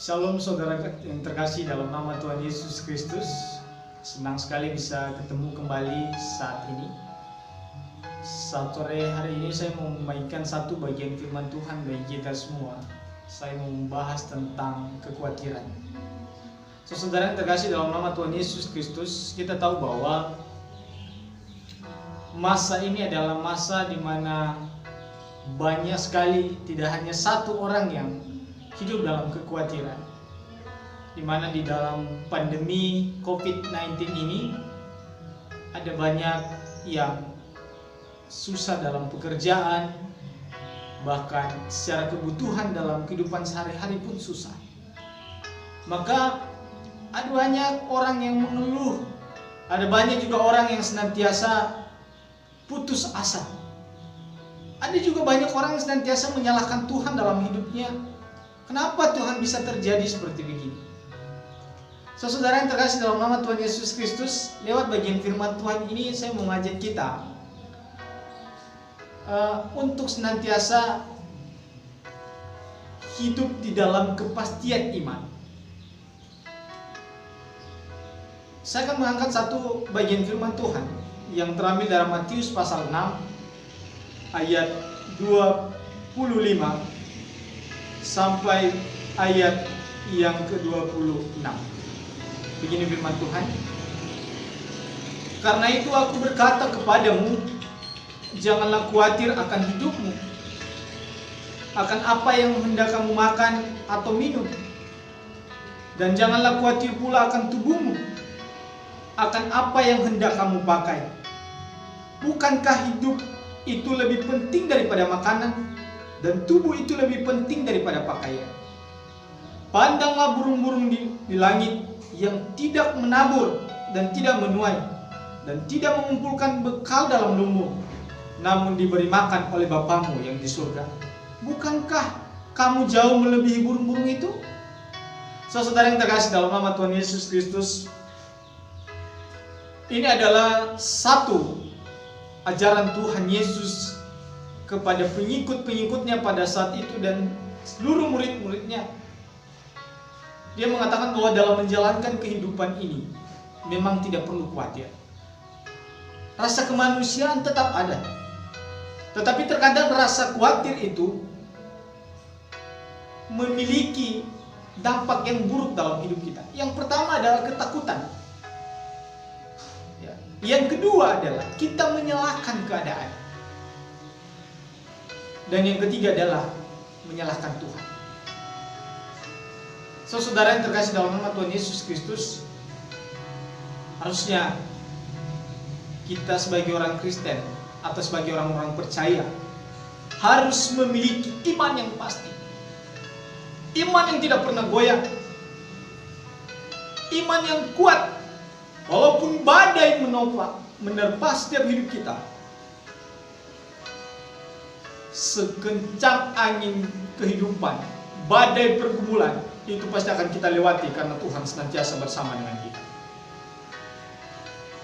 Shalom saudara yang terkasih dalam nama Tuhan Yesus Kristus. Senang sekali bisa ketemu kembali saat ini. Sore hari ini saya mau membagikan satu bagian firman Tuhan bagi kita semua. Saya mau membahas tentang kekhawatiran. Saudara yang terkasih dalam nama Tuhan Yesus Kristus, kita tahu bahwa masa ini adalah masa di mana banyak sekali, tidak hanya satu orang yang hidup dalam kekhawatiran, di mana di dalam pandemi COVID-19 ini ada banyak yang susah dalam pekerjaan, bahkan secara kebutuhan dalam kehidupan sehari-hari pun susah. Maka ada banyak orang yang mengeluh, ada banyak juga orang yang senantiasa putus asa. Ada juga banyak orang yang senantiasa menyalahkan Tuhan dalam hidupnya. Kenapa Tuhan bisa terjadi seperti begini? Saudara yang terkasih dalam nama Tuhan Yesus Kristus, lewat bagian firman Tuhan ini saya mengajak kita untuk senantiasa hidup di dalam kepastian iman. Saya akan mengangkat satu bagian firman Tuhan yang terambil dari Matius pasal 6 ayat 25 sampai ayat yang ke-26. Begini firman Tuhan. Karena itu aku berkata kepadamu, janganlah khawatir akan hidupmu, akan apa yang hendak kamu makan atau minum. Dan janganlah khawatir pula akan tubuhmu, akan apa yang hendak kamu pakai. Bukankah hidup itu lebih penting daripada makanan, dan tubuh itu lebih penting daripada pakaian? Pandanglah burung-burung di langit yang tidak menabur dan tidak menuai dan tidak mengumpulkan bekal dalam lumbung, namun diberi makan oleh Bapamu yang di surga. Bukankah kamu jauh melebihi burung-burung itu? Saudara yang terkasih dalam nama Tuhan Yesus Kristus, ini adalah satu ajaran Tuhan Yesus kepada pengikut-pengikutnya pada saat itu dan seluruh murid-muridnya. Dia mengatakan bahwa dalam menjalankan kehidupan ini memang tidak perlu khawatir. Rasa kemanusiaan tetap ada, tetapi terkadang rasa khawatir itu memiliki dampak yang buruk dalam hidup kita. Yang pertama adalah ketakutan. Yang kedua adalah kita menyalahkan keadaan. Dan yang ketiga adalah menyalahkan Tuhan. Saudara yang terkasih dalam nama Tuhan Yesus Kristus, harusnya kita sebagai orang Kristen atau sebagai orang-orang percaya harus memiliki iman yang pasti. Iman yang tidak pernah goyah. Iman yang kuat. Walaupun badai menerpa setiap hidup kita, sekencang angin kehidupan, badai pergumulan, itu pasti akan kita lewati karena Tuhan senantiasa bersama dengan kita.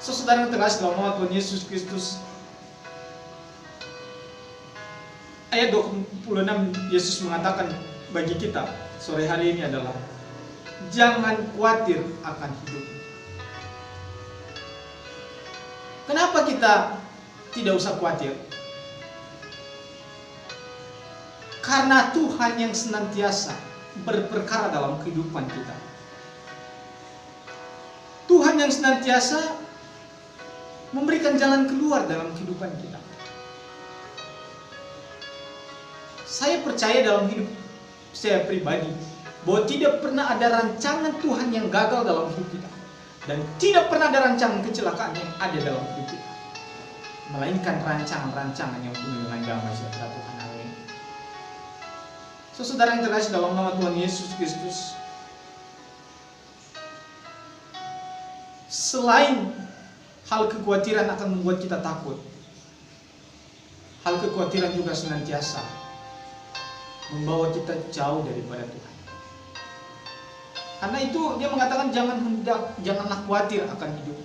Saudara yang terkasih dalam nama Tuhan Yesus Kristus, ayat 26 Yesus mengatakan bagi kita sore hari ini adalah jangan khawatir akan hidup. Kenapa kita tidak usah khawatir? Karena Tuhan yang senantiasa berperkara dalam kehidupan kita. Tuhan yang senantiasa memberikan jalan keluar dalam kehidupan kita. Saya percaya dalam hidup saya pribadi bahwa tidak pernah ada rancangan Tuhan yang gagal dalam hidup kita, dan tidak pernah ada rancangan kecelakaan yang ada dalam hidup kita, melainkan rancangan-rancangan yang penuh dengan damai sejahtera Tuhan. Saudara yang terkasih dalam nama Tuhan Yesus Kristus, selain hal kekhawatiran akan membuat kita takut, hal kekhawatiran juga senantiasa membawa kita jauh daripada Tuhan. Karena itu dia mengatakan janganlah khawatir akan hidup.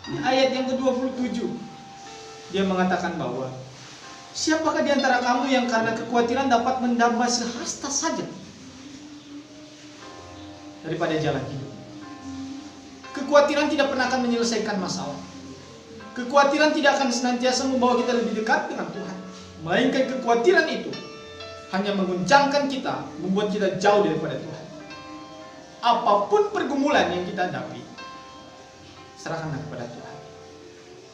Di ayat yang ke-27 dia mengatakan bahwa Siapakah di antara kamu yang karena kekhawatiran dapat menambah sehasta saja daripada jalan hidup? Kekhawatiran tidak pernah akan menyelesaikan masalah. Kekhawatiran tidak akan senantiasa membawa kita lebih dekat dengan Tuhan. Melainkan kekhawatiran itu hanya menguncangkan kita, membuat kita jauh daripada Tuhan. Apapun pergumulan yang kita hadapi, serahkanlah kepada Tuhan.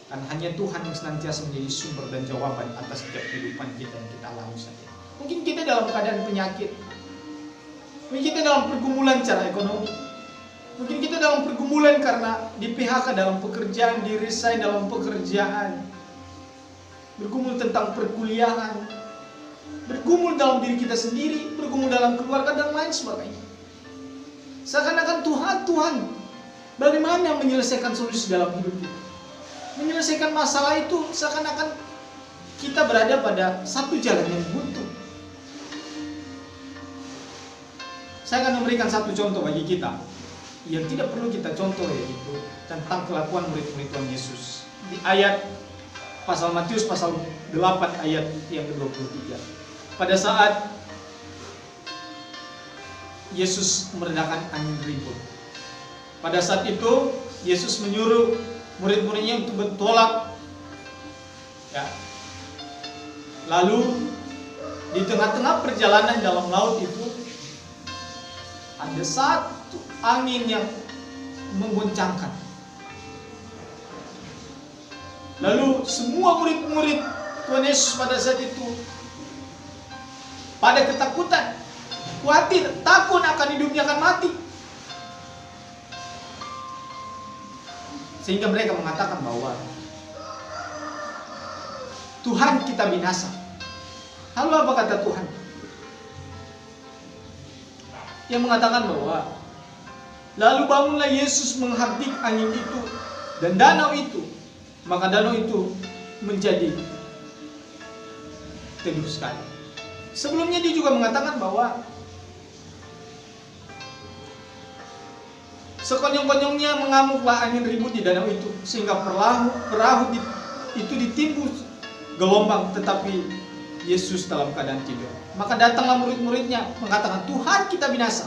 Karena hanya Tuhan yang senantiasa menjadi sumber dan jawaban atas setiap kehidupan kita yang kita alami saat ini. Mungkin kita dalam keadaan penyakit, mungkin kita dalam pergumulan secara ekonomi, mungkin kita dalam pergumulan karena di PHK dalam pekerjaan, di resign dalam pekerjaan, bergumul tentang perkuliahan, bergumul dalam diri kita sendiri, bergumul dalam keluarga dan lain sebagainya. Seakan-akan Tuhan, bagaimana menyelesaikan solusi dalam hidup kita? Menyelesaikan masalah itu seakan-akan kita berada pada satu jalan yang buntu. Saya akan memberikan satu contoh bagi kita yang tidak perlu kita contoh, yaitu tentang kelakuan murid-murid Tuhan Yesus. Di ayat pasal Matius pasal 8 ayat yang ke-23. Pada saat Yesus meredakan angin ribut. Pada saat itu Yesus menyuruh murid-muridnya untuk bertolak. Ya. Lalu di tengah-tengah perjalanan dalam laut itu ada satu angin yang menggoncangkan. Lalu semua murid-murid Tuhan Yesus pada saat itu pada ketakutan, khawatir, takut akan hidupnya akan mati. Sehingga mereka mengatakan bahwa Tuhan, kita binasa. Lalu apa kata Tuhan? Yang mengatakan bahwa lalu bangunlah Yesus menghardik angin itu dan danau itu. Maka danau itu menjadi teduh sekali. Sebelumnya dia juga mengatakan bahwa sekonyong-konyongnya mengamuklah angin ribut di danau itu, sehingga perahu itu ditimbun gelombang, tetapi Yesus dalam keadaan tidur. Maka datanglah murid-muridnya mengatakan, Tuhan, kita binasa.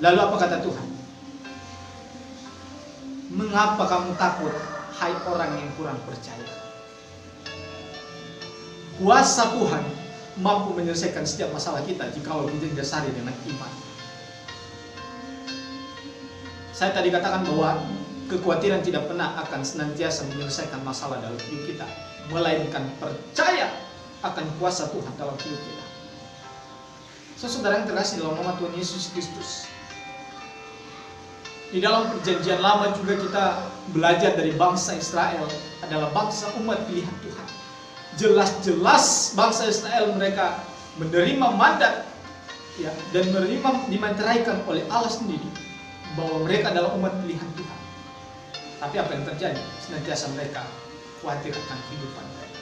Lalu apa kata Tuhan? Mengapa kamu takut, hai orang yang kurang percaya? Kuasa Tuhan mampu menyelesaikan setiap masalah kita jika kita didasari dengan iman. Saya tadi katakan bahwa kekhawatiran tidak pernah akan senantiasa menyelesaikan masalah dalam hidup kita, melainkan percaya akan kuasa Tuhan dalam hidup kita. Saudara yang terkasih dalam nama Tuhan Yesus Kristus, di dalam perjanjian lama juga kita belajar dari bangsa Israel adalah bangsa umat pilihan Tuhan. Jelas-jelas bangsa Israel mereka menerima mandat, ya, dan menerima dimanteraikan oleh Allah sendiri bahwa mereka adalah umat pilihan Tuhan. Tapi apa yang terjadi? Senantiasa mereka khawatir akan kehidupan mereka.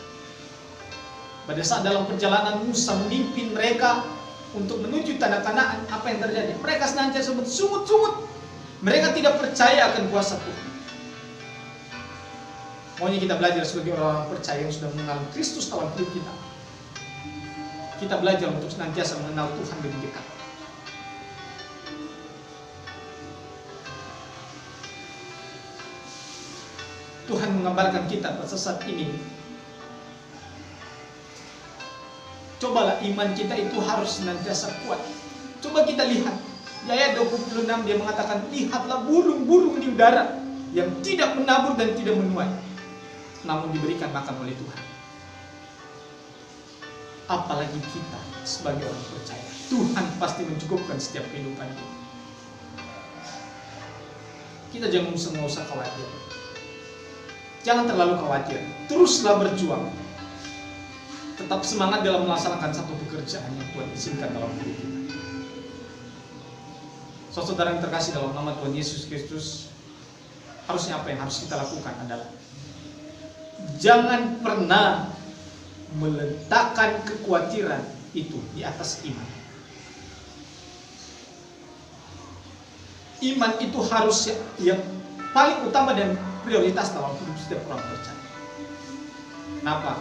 Pada saat dalam perjalanan Musa memimpin mereka untuk menuju tanah Kanaan, apa yang terjadi? Mereka senantiasa bersungut-sungut. Mereka tidak percaya akan kuasa Tuhan. Maunya kita belajar sebagai orang percaya yang sudah mengenal Kristus dalam hidup kita. Kita belajar untuk senantiasa mengenal Tuhan lebih dekat. Tuhan mengabarkan kita pada saat ini, cobalah iman kita itu harus senantiasa kuat. Coba kita lihat di ayat 26 dia mengatakan, lihatlah burung-burung di udara yang tidak menabur dan tidak menuai, namun diberikan makan oleh Tuhan. Apalagi kita sebagai orang percaya, Tuhan pasti mencukupkan setiap kehidupan kita. Kita jangan usah khawatir. Jangan terlalu khawatir. Teruslah berjuang. Tetap semangat dalam melaksanakan satu pekerjaan yang Tuhan izinkan dalam hidup kita. Saudara yang terkasih dalam nama Tuhan Yesus Kristus, harusnya apa yang harus kita lakukan adalah jangan pernah meletakkan kekhawatiran itu di atas iman. Iman itu harus yang paling utama dan prioritas dalam hidup setiap orang percaya. Kenapa?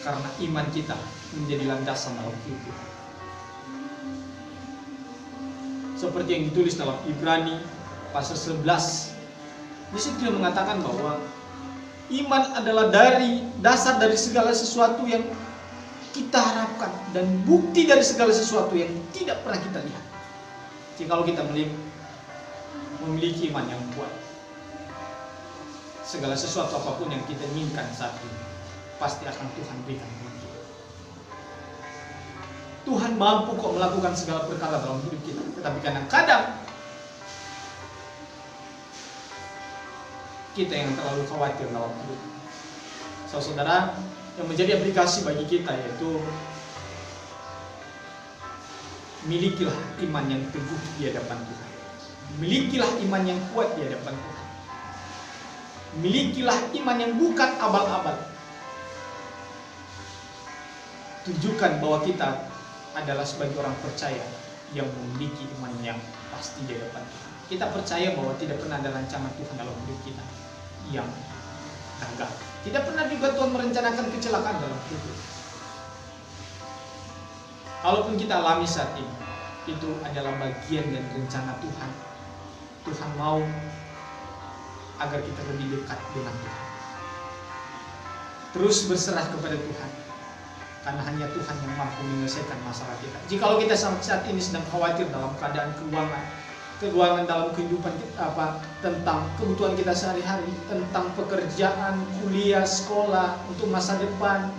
Karena iman kita menjadi landasan dalam hidup kita. Seperti yang ditulis dalam Ibrani pasal 11. Di situ dia mengatakan bahwa iman adalah dasar dari segala sesuatu yang kita harapkan dan bukti dari segala sesuatu yang tidak pernah kita lihat. Jikalau kita memiliki iman yang kuat, segala sesuatu apapun yang kita inginkan saat ini pasti akan Tuhan berikan bagi kita. Tuhan mampu kok melakukan segala perkara dalam hidup kita. Tetapi kadang-kadang kita yang terlalu khawatir dalam hidup. Saudara, yang menjadi aplikasi bagi kita yaitu milikilah iman yang teguh di hadapan Tuhan. Milikilah iman yang kuat di hadapan Tuhan. Milikilah iman yang bukan abal-abal. Tunjukkan bahwa kita adalah sebagai orang percaya yang memiliki iman yang pasti di hadapan Tuhan. Kita percaya bahwa tidak pernah ada rancangan Tuhan dalam hidup kita yang gagal. Tidak pernah juga Tuhan merencanakan kecelakaan dalam hidup. Kalaupun kita alami saat ini, itu adalah bagian dan rencana Tuhan. Tuhan mau agar kita lebih dekat dengan Tuhan. Terus berserah kepada Tuhan. Karena hanya Tuhan yang mampu menyelesaikan masalah kita. Jikalau kita saat ini sedang khawatir dalam keadaan keuangan dalam kehidupan kita, tentang kebutuhan kita sehari-hari, tentang pekerjaan, kuliah, sekolah, untuk masa depan,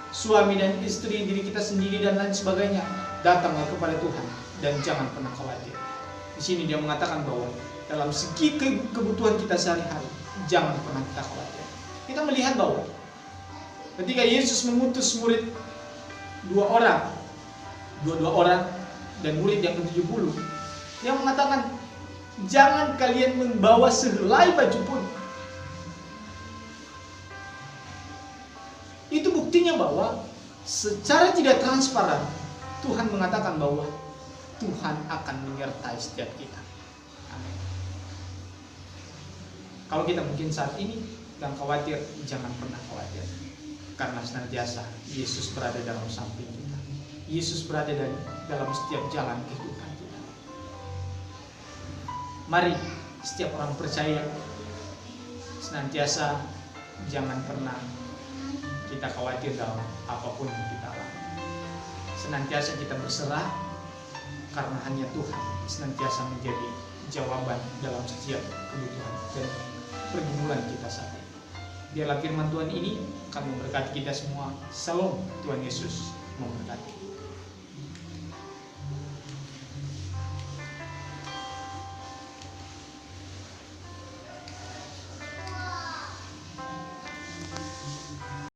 suami dan istri, diri kita sendiri dan lain sebagainya, datanglah kepada Tuhan dan jangan pernah khawatir. Di sini dia mengatakan bahwa dalam segi kebutuhan kita sehari-hari, jangan pernah kita khawatir. Kita melihat bahwa ketika Yesus mengutus murid dua orang dan murid yang ke-70, dia mengatakan, jangan kalian membawa sehelai baju pun. Itu buktinya bahwa secara tidak transparan Tuhan mengatakan bahwa Tuhan akan menyertai setiap kita. Amin. Kalau kita mungkin saat ini sedang khawatir, jangan pernah khawatir. Karena senantiasa Yesus berada dalam samping kita. Yesus berada dalam setiap jalan kehidupan kita. Mari setiap orang percaya senantiasa jangan pernah kita khawatir dalam apapun yang kita alami. Senantiasa kita berserah karena hanya Tuhan senantiasa menjadi jawaban dalam setiap kebutuhan dan pergumulan kita saat ini. Biarlah firman Tuhan ini akan memberkati kita semua. Shalom, Tuhan Yesus memberkati.